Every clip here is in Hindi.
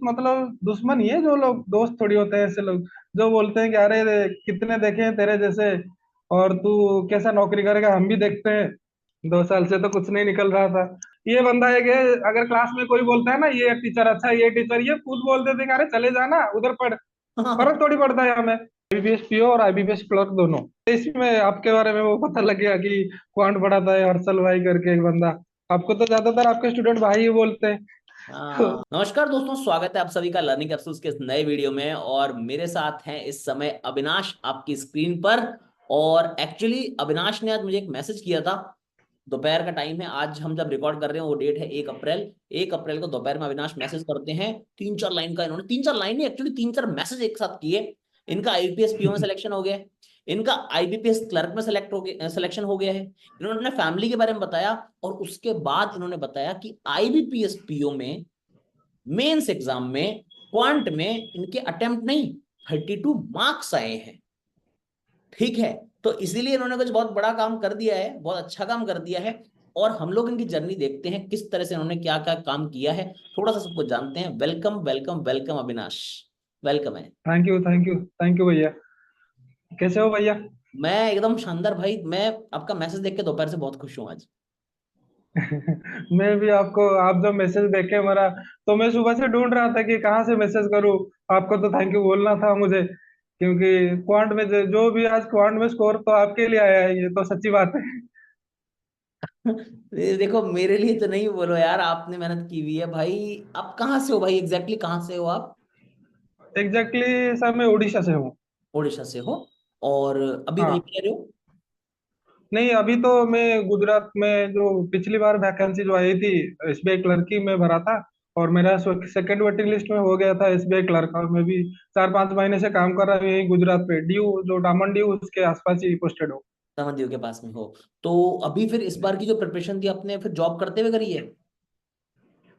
मतलब दुश्मन ही है जो लोग, दोस्त थोड़ी होते हैं ऐसे लोग जो बोलते हैं कि अरे कितने देखे हैं तेरे जैसे, और तू कैसा नौकरी करेगा हम भी देखते हैं। 2 साल से तो कुछ नहीं निकल रहा था। ये बंदा है कि अगर क्लास में कोई बोलता है ना ये टीचर अच्छा है, ये टीचर, ये खुद बोल देते हैं कि अरे चले जाना उधर पढ़। फर्क थोड़ी पड़ता है हमें। आईबीपीएस पीओ और आईबीपीएस क्लर्क दोनों। इसमें आपके बारे में वो पता लग गया कि क्वांट पढ़ाता है हर्षल भाई करके एक बंदा। आपको तो ज्यादातर आपके स्टूडेंट भाई ही बोलते हैं। नमस्कार दोस्तों, स्वागत है आप सभी का लर्निंग कैप्सूल्स के इस नए वीडियो में। और मेरे साथ हैं इस समय अविनाश आपकी स्क्रीन पर। और एक्चुअली अविनाश ने आज मुझे एक मैसेज किया था। दोपहर का टाइम है, आज हम जब रिकॉर्ड कर रहे हैं वो डेट है 1 अप्रैल। 1 अप्रैल को दोपहर में अविनाश मैसेज करते हैं। 3-4 लाइन का, इन्होंने 3-4 लाइन नहीं, एक्चुअली 3-4 मैसेज एक साथ किए। इनका आईपीएस पीओ में सिलेक्शन हो गया है। इनका आईबीपीएस क्लर्क में सिलेक्शन हो गया है। इन्होंने अपने फैमिली के बारे में बताया। और उसके बाद इन्होंने बताया कि आईबीपीएस पीओ में मेंस एग्जाम में क्वांट में इनके अटेम्प्ट नहीं, 32 मार्क्स आए हैं। ठीक है। तो इसीलिए इन्होंने कुछ बहुत बड़ा काम कर दिया है, बहुत अच्छा काम कर दिया है। और हम लोग इनकी जर्नी देखते हैं किस तरह से इन्होंने क्या क्या काम किया है, थोड़ा सा सबको जानते हैं। Welcome welcome welcome Avinash, welcome है। Thank you thank you thank you भैया। कैसे हो भैया? मैं एकदम शानदार भाई, मैं आपका मैसेज देख के दोपहर से बहुत खुश हूँ आज। मैं भी आपको, आप जब मैसेज देखे मेरा, तो मैं सुबह से ढूंढ रहा था कि कहाँ से मैसेज करूँ। आपको तो थैंक यू बोलना था मुझे, क्योंकि क्वांट में जो भी आज क्वांट में स्कोर तो आपके लिए आया है, ये तो सच्ची बात है। ये देखो, मेरे लिए तो नहीं बोलो यार, आपने मेहनत की हुई है भाई। आप कहाँ से हो भाई, एग्जैक्टली कहाँ से हो आप? एग्जैक्टली सर, मैं उड़ीसा से हूँ। ओडिशा से हो? और अभी वहीं हाँ। पे रह रहे हो? नहीं, अभी तो मैं गुजरात में, जो पिछली बार वैकेंसी जो आई थी एसबीआई क्लर्क की, मैं भरा था। और मेरा सेकंड वेटिंग लिस्ट में हो गया था एसबीआई क्लर्क, और मैं भी 4-5 महीने से काम कर रहा हूँ यही गुजरात पे, ड्यू जो डामन ड्यू उसके आसपास ही पोस्टेड हूँ। समझियो के पास में हो? तो अभी फिर इस बार की जो प्रिपरेशन थी आपने फिर जॉब करते हुए करी है?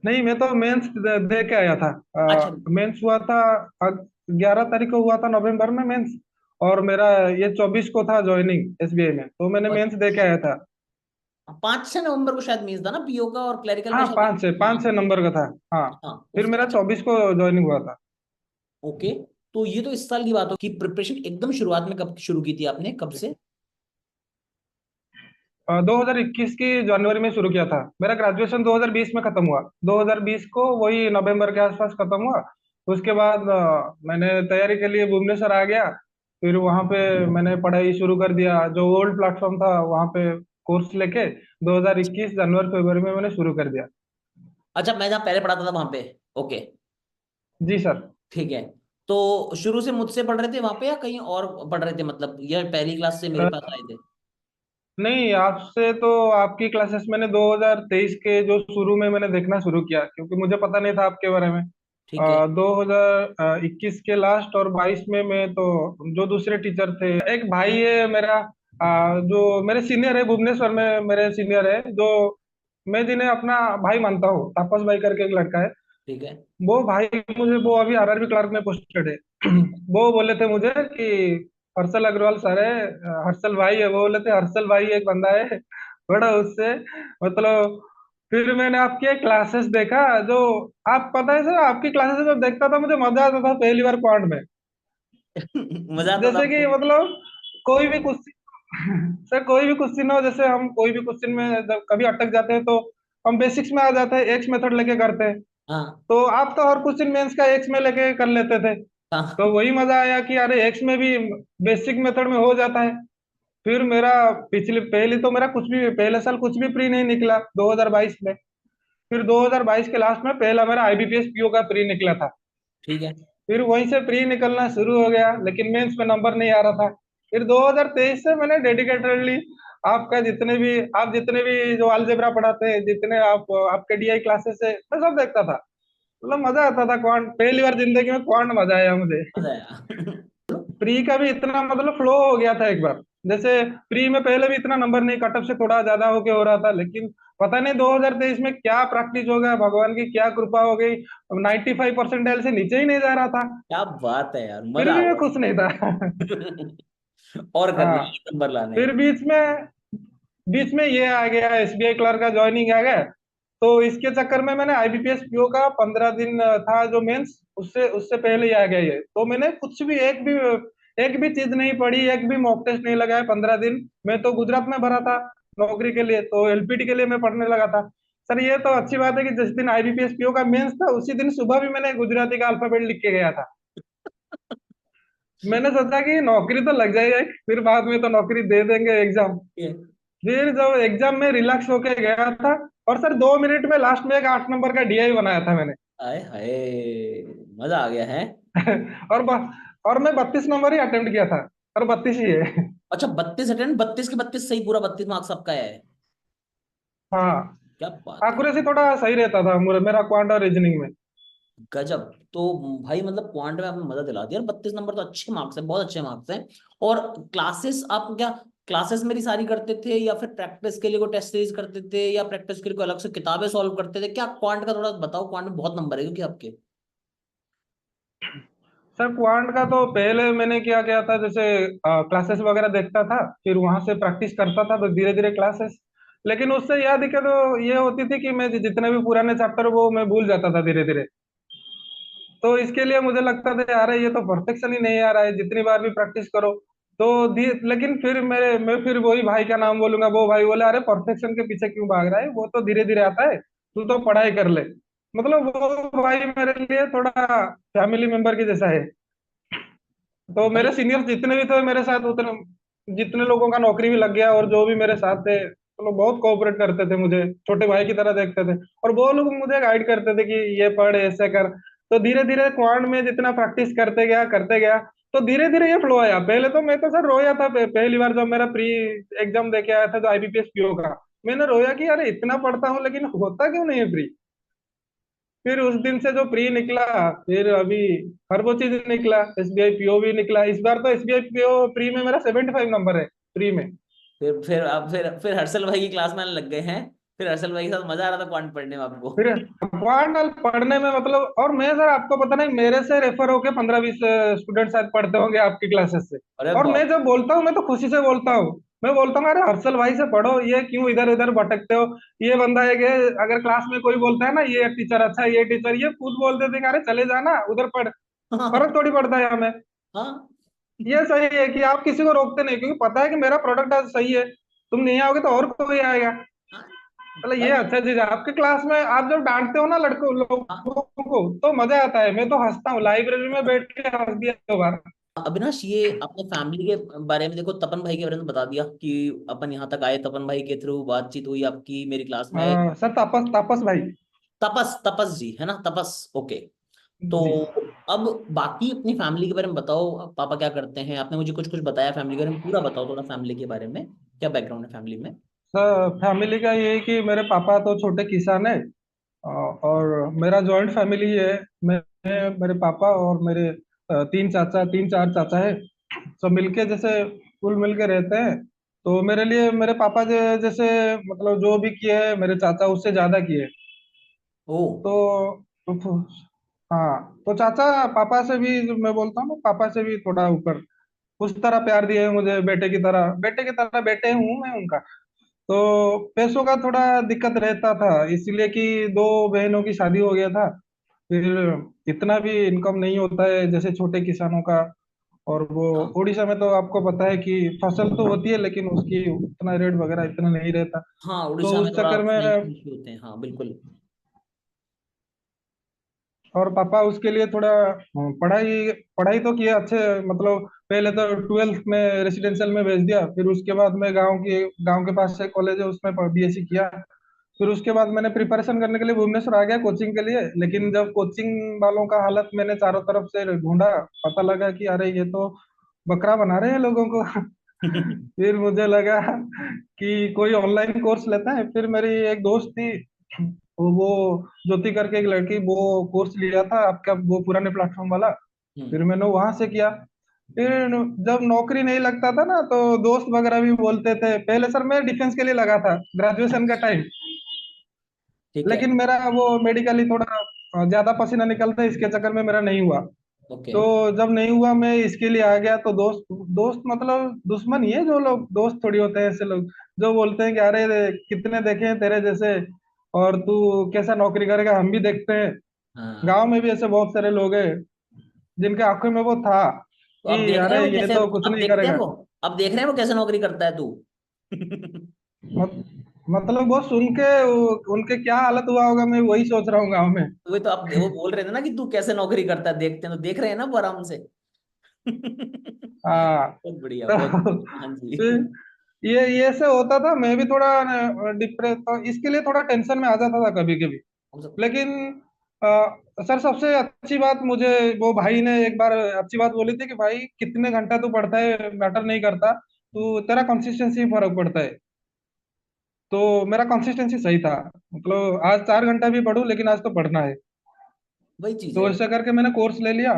नहीं, मैं तो मेंस दे के आया था। अच्छा। मेंस हुआ था 11 तारीख को हुआ था नवंबर में मेंस। और मेरा ये 24 को था ज्वाइनिंग एसबीआई में, तो मैंने मेंस दे के आया था। 5-6 नवंबर को शायद मीन्स था ना, पीओ का, और क्लरिकल का हाँ, शायद 5 से 5 नंबर का था। हाँ। हाँ फिर उसका। मेरा अच्छा। 24 को ज्वाइनिंग हुआ था। ओके। तो ये तो इस साल की बात हो कि प्रिपरेशन एकदम शुरुआत में कब शुरू की थी आपने, कब से? 2021 की जनवरी में शुरू किया था। मेरा ग्रेजुएशन 2020 में खत्म हुआ, 2020 को वही नवंबर के आसपास खत्म हुआ। उसके बाद मैंने तैयारी के लिए भुवनेश्वर आ गया। फिर वहां पे मैंने पढ़ाई शुरू कर दिया, जो ओल्ड प्लेटफॉर्म था वहां पे कोर्स लेके 2021 जनवरी फरवरी में मैंने शुरू कर दिया। अच्छा, मैं जहाँ पहले पढ़ाता था वहां पे। ओके। जी सर। ठीक है। तो शुरू से मुझसे पढ़ रहे थे वहां पे या कहीं और पढ़ रहे थे, मतलब ये पहली क्लास से मेरे पास आए थे? नहीं, आपसे तो आपकी क्लासेस मैंने 2023 के जो शुरू में मैंने देखना शुरू किया, क्योंकि मुझे पता नहीं था आपके बारे में। ठीक है। 2021 के लास्ट और 22 में मैं तो, जो दूसरे टीचर थे, एक भाई है मेरा, जो मेरे सीनियर है भुवनेश्वर में, मेरे सीनियर है, जो मैं जिन्हें अपना भाई मानता हूँ, तापस भाई करके एक लड़का है। ठीक है। वो भाई मुझे, वो अभी आरआरबी क्लर्क में पोस्टेड है। ठीक। वो बोले थे मुझे कि हर्षल अग्रवाल सर है, हर्षल भाई है, वो बोले थे हर्षल भाई एक बंदा है, बड़ा उससे, मतलब। फिर मैंने आपके क्लासेस देखा, जो, आप पता है सर, आपकी क्लासेस जब देखता था मुझे मजा आता था पहली बार क्वांट में। मजा आता था जैसे कि आपको? मतलब कोई भी क्वेश्चन सर, कोई भी क्वेश्चन हो, जैसे हम कोई भी क्वेश्चन में जब कभी अटक जाते हैं तो हम बेसिक्स में आ जाते हैं, एक्स मेथड लेके करते हैं। हाँ। तो आप तो हर क्वेश्चन मेंस का एक्स में लेके कर लेते थे। हाँ। तो वही मजा आया कि अरे एक्स में भी बेसिक मेथड में हो जाता है। फिर मेरा पिछले पहले तो मेरा कुछ भी, पहले साल कुछ भी प्री नहीं निकला 2022 में। फिर 2022 के लास्ट में पहला मेरा आईबीपीएस पीओ का प्री निकला था। ठीक है। फिर वहीं से प्री निकलना शुरू हो गया, लेकिन मेंस में नंबर नहीं आ रहा था। फिर 2023 से मैंने डेडिकेटेडली आपका जितने भी, आप जितने भी जो अलजेब्रा पढ़ाते हैं, जितने आप आपके डीआई क्लासेस है, मैं सब देखता था। मतलब मजा आता था क्वांट, पहली बार जिंदगी में क्वांट मजा आया मुझे। मजा आया। प्री का भी इतना मतलब फ्लो हो गया था एक बार। जैसे प्री में पहले भी इतना नंबर नहीं, कटअप से थोड़ा ज्यादा होके हो रहा था, लेकिन पता नहीं 2023 में क्या प्रैक्टिस हो गया, भगवान की क्या कृपा हो गई। 95 परसेंटाइल से नीचे ही नहीं जा रहा था। क्या बात है यार, फिर मजा आ भी मैं गया। खुश नहीं था। और करने हाँ। हैं, नंबर लाने हैं। फिर बीच में ये आ गया, एसबीआई क्लर्क का ज्वाइनिंग आ गया। तो इसके चक्कर में मैंने आईबीपीएस पीओ का 15 दिन था जो मेंस, उससे उससे पहले ही आ गया ये। तो मैंने कुछ भी एक भी चीज नहीं पढ़ी, एक भी मॉक टेस्ट नहीं लगाया 15 दिन। मैं तो गुजरात में भरा था नौकरी के लिए, तो एलपीटी के लिए मैं पढ़ने लगा था। सर ये तो अच्छी बात है कि जिस दिन आईबीपीएस पीओ का मेंस था उसी दिन सुबह भी मैंने गुजराती का अल्फाबेट लिख के गया था। मैंने सोचा कि नौकरी तो लग जाएगी, फिर बाद में तो नौकरी दे देंगे एग्जाम। ये फिर जब एग्जाम में रिलैक्स होके गया था, और सर 2 मिनट में लास्ट में एक 8 नंबर का डीआई बनाया था मैंने। आए हाय, मजा आ गया है। और और मैं 32 नंबर ही अटेम्प्ट किया था, और 32 ही है। अच्छा, 32 अटेम्प्ट, 32 के 32 सही, पूरा 32 मार्क्स आपका है। हाँ, क्या बात है। एक्यूरेसी थोड़ा सही रहता था मेरा क्वांट और रीजनिंग में। गजब। तो भाई मतलब क्वांट में आपने मजा दिला दिया। 32 नंबर तो अच्छे मार्क्स है, बहुत अच्छे मार्क्स हैं। और क्लासेस आप क्या, क्लासेस मेरी सारी करते थे या फिर प्रैक्टिस के लिए कोई टेस्ट सीरीज करते थे या प्रैक्टिस के लिए कोई अलग से किताबें सॉल्व करते थे क्या? क्वांट का थोड़ा बताओ, क्वांट में बहुत नंबर है क्योंकि आपके। सर क्वांट का तो पहले मैंने क्या किया था, जैसे क्लासेस वगैरह देखता था, फिर वहां से प्रैक्टिस करता था, तो धीरे धीरे क्लासेस। लेकिन उससे यह दिक्कत तो ये होती थी कि मैं जितने भी पुराने चैप्टर वो मैं भूल जाता था धीरे धीरे। तो इसके लिए मुझे लगता था यार ये तो परफेक्शन ही नहीं आ रहा है, जितनी बार भी प्रैक्टिस करो। तो लेकिन फिर मैं फिर वही भाई का नाम बोलूंगा, वो भाई बोले अरे परफेक्शन के पीछे क्यों भाग रहा है, वो तो धीरे धीरे आता है, तू तो पढ़ाई कर ले। मतलब वो भाई मेरे लिए थोड़ा फैमिली मेंबर की जैसा है। तो मेरे भाई सीनियर्स जितने भी थे मेरे साथ, उतने जितने लोगों का नौकरी भी लग गया, और जो भी मेरे साथ थे तो लोग बहुत कोऑपरेट करते थे, मुझे छोटे भाई की तरह देखते थे। और वो लोग मुझे गाइड करते थे कि ये पढ़ ऐसे कर। तो धीरे धीरे क्वांट में जितना प्रैक्टिस करते गया, तो धीरे धीरे ये फ्लो आया। पहले तो मैं तो सर रोया था, पहली बार जब मेरा प्री एग्जाम देके आया था जो आईबीपीएस पीओ का। मैंने रोया कि अरे इतना पढ़ता हूँ लेकिन होता क्यों नहीं है प्री। फिर उस दिन से जो प्री निकला, फिर अभी हर वो चीज निकला, एसबीआई पीओ भी निकला। इस बार तो एसबीआई पीओ प्री में मेरा 75 नंबर है, प्री में। फिर अब फिर हर्षल भाई की क्लास में आने लग गए हैं। फिर हर्षल भाई के साथ मजा आ रहा था क्वांट पढ़ने में आपको। फिर क्वांटल पढ़ने में मतलब, और मैं सर आपको पता नहीं, मेरे से रेफर होके 15-20 स्टूडेंट शायद पढ़ते होंगे आपकी क्लासेस से। अरे और मैं बाप। जब बोलता हूँ मैं तो खुशी से बोलता हूँ। मैं बोलता हूँ अरे हर्षल भाई से पढ़ो, ये क्यों इधर उधर भटकते हो। ये बंदा है कि अगर क्लास में कोई बोलता है ना ये टीचर अच्छा है, ये टीचर, ये खुद बोल देते कि अरे चले जाना उधर पढ़। फर्क थोड़ी पड़ता है हमें। हाँ। ये सही है कि आप किसी को रोकते नहीं, क्योंकि पता है कि मेरा प्रोडक्ट आज सही है, तुम नहीं आओगे तो और कोई आएगा। मतलब ये भाई। अच्छा चीज है आपके क्लास में, आप जब डांटते हो ना लड़कों हाँ। लोगों को तो मजा आता है। मैं तो हंसता हूँ, लाइब्रेरी में बैठ के हंस दिया 2 बार। अविनाश, ये अपने फैमिली के बारे में देखो, तपन भाई के बारे में बता दिया कि अपन यहाँ तक आए, तपन भाई के थ्रू बातचीत हुई आपकी मेरी क्लास में। सर तापस तापस भाई। तपस, तपस जी है ना, तपस। ओके। तो जी अब बाकी अपनी फैमिली के बारे में बताओ, पापा क्या करते हैं? आपने मुझे कुछ कुछ बताया फैमिली के बारे में, पूरा बताओ थोड़ा फैमिली के बारे में, क्या बैकग्राउंड है फैमिली में। सर, फैमिली का ये है कि मेरे पापा तो छोटे किसान है, और मेरा जॉइंट फैमिली है। मैं, मेरे पापा और मेरे 3 चार चाचा है, सब मिलके जैसे कुल मिलके रहते हैं। तो मेरे लिए मेरे पापा जैसे मतलब जो भी किए हैं मेरे चाचा उससे ज्यादा किए। ओ। तो हाँ, तो चाचा पापा से भी, जो मैं बोलता हूँ ना, पापा से भी थोड़ा ऊपर उस तरह प्यार दिए हैं मुझे, बेटे की तरह बेटे हूँ मैं उनका। तो पैसों का थोड़ा दिक्कत रहता था, इसलिए कि 2 बहनों की शादी हो गया था। फिर इतना भी इनकम नहीं होता है जैसे छोटे किसानों का। और वो हाँ। उड़ीसा में तो आपको पता है कि फसल तो होती है लेकिन उसकी उतना रेट वगैरह इतना नहीं रहता। हाँ, तो उड़ीसा में उस थोड़ा चक्कर में, फाइनेंशियल इशू होते हैं, हाँ बिल्कुल। और पापा उसके लिए थोड़ा पढ़ाई पढ़ाई तो किया अच्छे, मतलब पहले तो 12th में रेसिडेंशियल में भेज दिया, फिर उसके बाद में गांव के पास से कॉलेज है उसमें बीएससी किया। फिर उसके बाद मैंने प्रिपरेशन करने के लिए भुवनेश्वर आ गया कोचिंग के लिए। लेकिन जब कोचिंग वालों का हालत मैंने चारों तरफ से ढूंढा, पता लगा कि अरे ये तो बकरा बना रहे हैं लोगों को। फिर मुझे लगा कि कोई ऑनलाइन कोर्स लेता है। फिर मेरी एक दोस्त थी, वो ज्योति करके एक लड़की, वो कोर्स लिया था आपका वो पुराने प्लेटफॉर्म वाला। हम्म। फिर मैंने वहां से किया। फिर जब नौकरी नहीं लगता था ना, तो दोस्त वगैरह भी बोलते थे। पहले सर मैं डिफेंस के लिए लगा था ग्रेजुएशन का टाइम, ठीक है। लेकिन मेरा वो मेडिकली थोड़ा ज्यादा पसीना निकलता है, इसके चक्कर में मेरा नहीं हुआ। ओके। तो जब नहीं हुआ मैं इसके लिए आ गया। तो दोस्त दोस्त मतलब दुश्मन ही है, जो लोग दोस्त थोड़ी होते हैं ऐसे लोग जो बोलते हैं कि अरे कितने देखे हैं तेरे जैसे, और तू कैसा नौकरी करेगा हम भी देखते हैं। हाँ, गांव में भी ऐसे बहुत सारे लोग हैं जिनके आंखों में वो था तो अब कि देख रहे हैं अरे वो ये कैसे, तो कुछ अब नहीं देखते हैं करेगा। वो, अब देख रहे हैं वो कैसे नौकरी करता है तू। मत, मतलब वो सुन के उनके क्या हालत हुआ होगा, मैं वही सोच रहा हूँ गाँव में। वही तो, अब वो बोल रहे थे ना कि तू कैसे नौकरी करता है, देखते हैं, तो देख रहे हैं ना वो आराम से। हाँ। बहुत बढ़िया, बहुत तो बढ़िया। हाँ जी। फिर ये से होता था, मैं भी थोड़ा डिप्रेस, तो इसके लिए थोड़ा टेंशन में आ जाता था कभी कभी। हम सब। लेकिन सर सबसे अच्छी बात मुझे वो भाई ने एक बार अच्छी बात बोली थी कि भाई कितने घंटा तू पढ़ता है मैटर नहीं करता, तू तेरा कंसिस्टेंसी फर्क पड़ता है। तो मेरा कंसिस्टेंसी सही था, मतलब आज 4 घंटा भी पढूं लेकिन आज तो पढ़ना है। वही चीज तो है। ऐसा करके मैंने कोर्स ले लिया।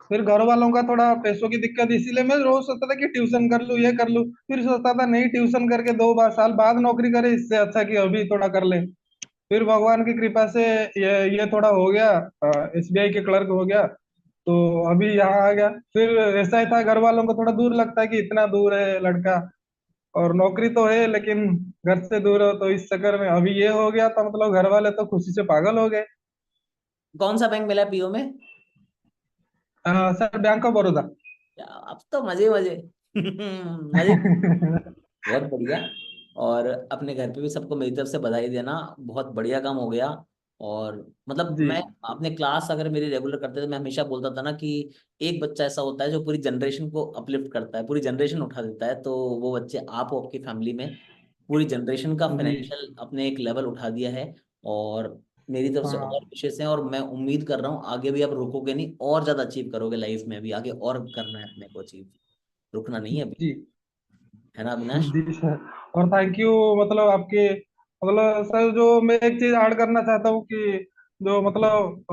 फिर घर वालों का थोड़ा पैसों की दिक्कत, इसीलिए मैं रोज सोचता था कि ट्यूशन कर लूं ये कर लूं। फिर सोचता था नहीं, ट्यूशन करके 2 साल बाद नौकरी करे इससे अच्छा कि अभी थोड़ा कर ले। फिर भगवान की कृपा से ये थोड़ा हो गया, एसबीआई के क्लर्क हो गया। तो अभी यहाँ आ गया। फिर ऐसा ही था, घर वालों को थोड़ा दूर लगता है कि इतना दूर है लड़का, और नौकरी तो है लेकिन घर से दूर हो, तो इस चक्कर में अभी ये हो गया। तो मतलब घर वाले तो खुशी से पागल हो गए। कौन सा बैंक मिला पीओ में? Sir bank of Baroda. क्या, अब तो मजे मजे। मजे। बहुत बढ़िया। और अपने घर पे भी सबको मेरी तरफ से बधाई देना, बहुत बढ़िया काम हो गया। और मतलब जी मैं अपने क्लास अगर मेरी रेगुलर करते थे, मैं हमेशा बोलता था ना कि एक बच्चा ऐसा होता है जो पूरी जनरेशन को अपलिफ्ट करता है, पूरी जनरेशन उठा देता है, तो वो बच्चे आप हो, आपकी फैमिली में पूरी जनरेशन का जी। फाइनेंशियल अपने एक लेवल उठा दिया है। और मेरी तरफ से और हाँ विशेष हैं, और मैं उम्मीद कर रहा हूँ आगे भी आप रुकोगे नहीं, और ज्यादा अचीव करोगे लाइफ में, अभी आगे और करना है अपने को अचीव, रुकना नहीं है अभी। जी। है ना अविनाश? जी सर। और थैंक यू, मतलब आपके, मतलब सर जो मैं एक चीज ऐड करना चाहता हूँ कि जो मतलब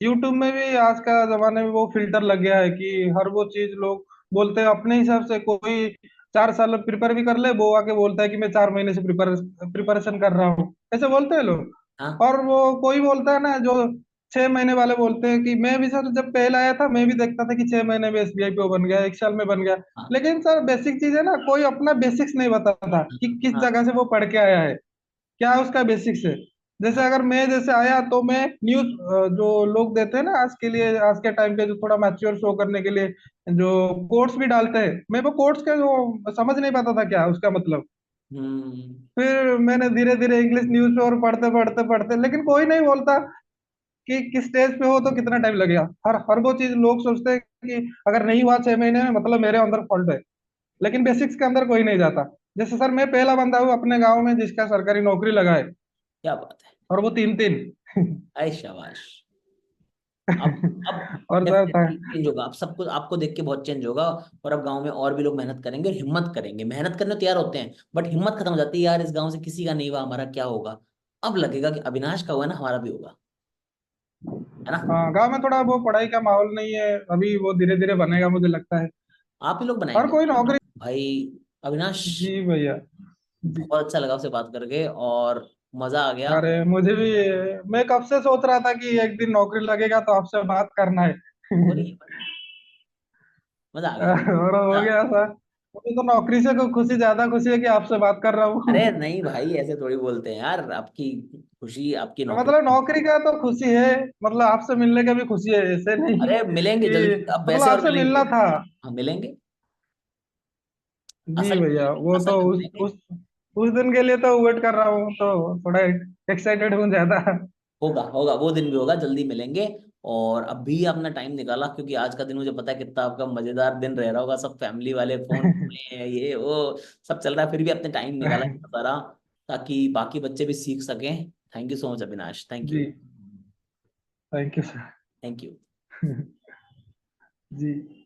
यूट्यूब में भी आज का जमाने में वो फिल्टर लग गया है कि हर वो चीज लोग बोलते हैं अपने हिसाब से। कोई 4 साल प्रिपेयर भी कर ले, वो आके बोलता है कि मैं 4 महीने से प्रिपरेशन कर रहा हूँ, ऐसे बोलते हैं लोग। हाँ और वो कोई बोलता है ना जो 6 महीने वाले बोलते हैं कि मैं भी सर जब पहले आया था मैं भी देखता था कि 6 महीने में एसबीआई पे बन गया, 1 साल में बन गया। हाँ लेकिन सर बेसिक चीज है ना, कोई अपना बेसिक्स नहीं बताता कि किस हाँ जगह से वो पढ़ के आया है, क्या उसका बेसिक्स है। जैसे हाँ अगर मैं जैसे आया तो मैं न्यूज, जो लोग देते हैं ना आज के लिए, आज के टाइम पे जो थोड़ा मैच्योर शो करने के लिए जो कोट्स भी डालते हैं, मैं वो कोट्स के जो समझ नहीं पाता था क्या उसका मतलब। हम्म। फिर मैंने धीरे धीरे इंग्लिश न्यूज पेपर पढ़ते पढ़ते पढ़ते, लेकिन कोई नहीं बोलता कि किस स्टेज पे हो तो कितना टाइम लगेगा। हर हर वो चीज लोग सोचते हैं कि अगर नहीं हुआ 6 महीने में मतलब मेरे अंदर फॉल्ट है। लेकिन बेसिक्स के अंदर कोई नहीं जाता। जैसे सर मैं पहला बंदा हूँ अपने गांव में जिसका सरकारी नौकरी लगा है, क्या बात है। और वो तीन तीन। ऐ शाबाश। अब और सर था। डेफिनेटली चेंज होगा, अब सब कुछ आपको देख के बहुत चेंज होगा। और अब गांव में और भी लोग मेहनत करेंगे और हिम्मत करेंगे, मेहनत करने को तैयार होते हैं, बट हिम्मत खत्म हो जाती है, यार इस गांव से किसी का नहीं हुआ, हमारा क्या होगा। अब लगेगा कि अविनाश का हुआ ना, हमारा भी होगा। है ना? हाँ गांव में थोड़ा वो पढ़ाई का माहौल नहीं है अभी, वो धीरे धीरे बनेगा मुझे लगता है। आप ही लोग हर बनाएंगे कोई नौकरी। भाई। अविनाश, जी भैया। जी। बहुत अच्छा लगा आपसे बात करके, और मजा आ गया। अरे मुझे भी, मैं कब से सोच रहा था कि एक दिन नौकरी लगेगा तो आपसे बात करना है। हो रही है, मजा आ गया। और हो हाँ। गया सर। मुझे तो नौकरी से को खुशी, ज्यादा खुशी है कि आपसे बात कर रहा हूँ। अरे नहीं भाई, ऐसे थोड़ी बोलते हैं यार, आपकी खुशी, आपकी नौकरी। मतलब नौकरी का तो खुशी है, मतलब आपसे मिलने का भी खुशी है, ऐसे नहीं अरे मिलेंगे कि जल्दी, अब मतलब वैसे और आपसे मिलेंगे। मिलना था। हाँ मिलेंगे। जी असल में भैया, मिलेंगे, वो असल तो में उस मिलेंगे। उस उस दिन के लिए तो वेट कर रहा हूँ, तो थोड़ा एक्साइटेड हूँ ज्यादा। होगा होगा, वो दिन भी होगा, जल्दी मिलेंगे। और अभी आपने टाइम निकाला, क्योंकि आज का दिन मुझे पता है कितना आपका मजेदार दिन रह रहा होगा, सब फैमिली वाले फोन में हैं, ये वो सब चल रहा है, फिर भी आपने टाइम निकाला इतना सारा, ताकि बाकी बच्चे भी सीख सकें। Thank you so much Avinash, thank जी। You. Thank you sir. Thank you. Ji.